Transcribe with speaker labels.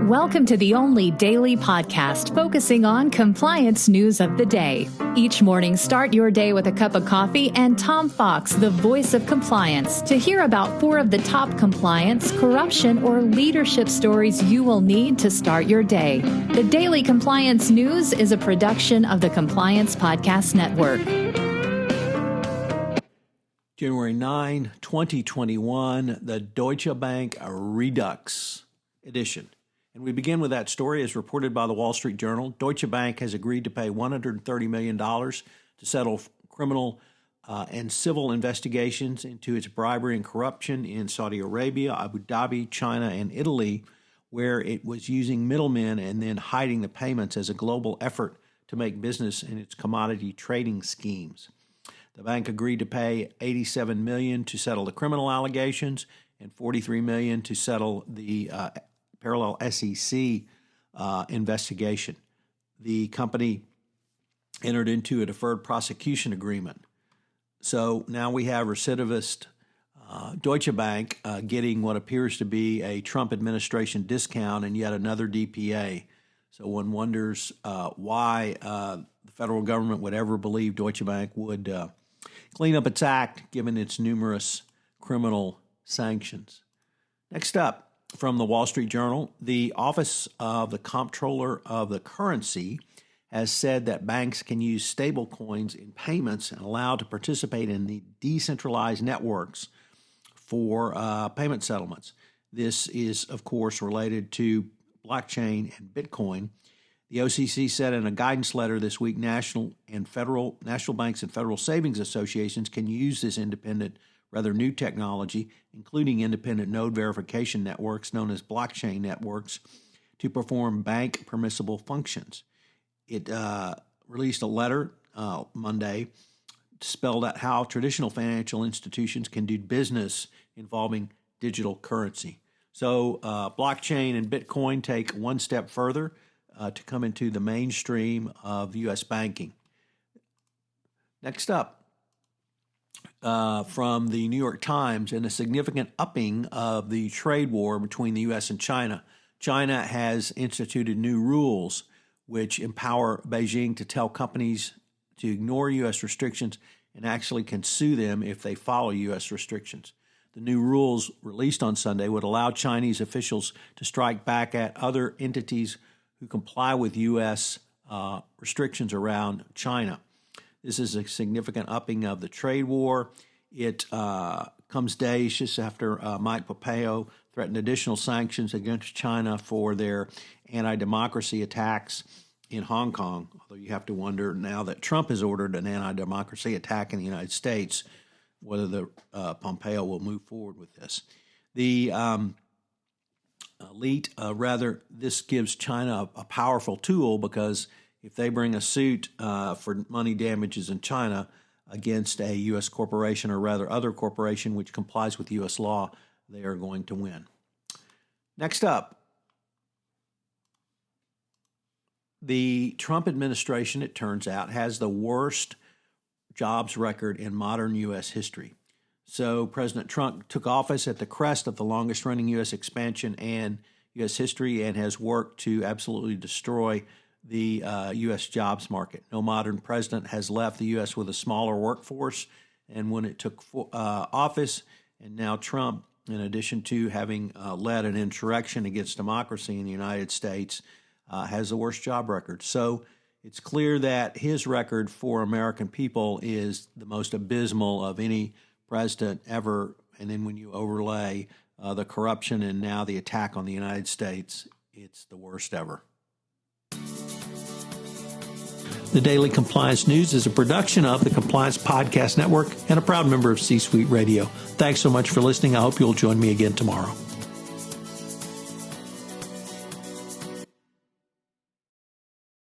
Speaker 1: Welcome to the only daily podcast focusing on compliance news of the day. Each morning, start your day with a cup of coffee and Tom Fox, the voice of compliance, to hear about 4 of the top compliance, corruption, or leadership stories you will need to start your day. The Daily Compliance News is a production of the Compliance Podcast Network.
Speaker 2: January 9, 2021, the Deutsche Bank Redux edition. And we begin with that story as reported by the Wall Street Journal. Deutsche Bank has agreed to pay $130 million to settle criminal and civil investigations into its bribery and corruption in Saudi Arabia, Abu Dhabi, China, and Italy, where it was using middlemen and then hiding the payments as a global effort to make business in its commodity trading schemes. The bank agreed to pay $87 million to settle the criminal allegations and $43 million to settle the parallel SEC investigation. The company entered into a deferred prosecution agreement. So now we have recidivist Deutsche Bank getting what appears to be a Trump administration discount and yet another DPA. So one wonders why the federal government would ever believe Deutsche Bank would clean up its act given its numerous criminal sanctions. Next up, from the Wall Street Journal, the Office of the Comptroller of the Currency has said that banks can use stablecoins in payments and allowed to participate in the decentralized networks for payment settlements. This is, of course, related to blockchain and Bitcoin. The OCC said in a guidance letter this week, national banks and federal savings associations can use this rather new technology, including independent node verification networks known as blockchain networks, to perform bank permissible functions. It released a letter Monday spelled out how traditional financial institutions can do business involving digital currency. So blockchain and Bitcoin take one step further to come into the mainstream of U.S. banking. Next up, from the New York Times, and a significant upping of the trade war between the U.S. and China. China has instituted new rules which empower Beijing to tell companies to ignore U.S. restrictions and actually can sue them if they follow U.S. restrictions. The new rules released on Sunday would allow Chinese officials to strike back at other entities who comply with U.S. restrictions around China. This is a significant upping of the trade war. It comes days just after Mike Pompeo threatened additional sanctions against China for their anti-democracy attacks in Hong Kong, although you have to wonder now that Trump has ordered an anti-democracy attack in the United States, whether the Pompeo will move forward with this. The elite, this gives China a powerful tool because if they bring a suit for money damages in China against a U.S. corporation or rather other corporation which complies with U.S. law, they are going to win. Next up, the Trump administration, it turns out, has the worst jobs record in modern U.S. history. So President Trump took office at the crest of the longest-running U.S. expansion in U.S. history and has worked to absolutely destroy the U.S. jobs market. No modern president has left the U.S. with a smaller workforce, and when it took office, and now Trump, in addition to having led an insurrection against democracy in the United States, has the worst job record. So it's clear that his record for American people is the most abysmal of any president ever, and then when you overlay the corruption and now the attack on the United States, it's the worst ever. The Daily Compliance News is a production of the Compliance Podcast Network and a proud member of C-Suite Radio. Thanks so much for listening. I hope you'll join me again tomorrow.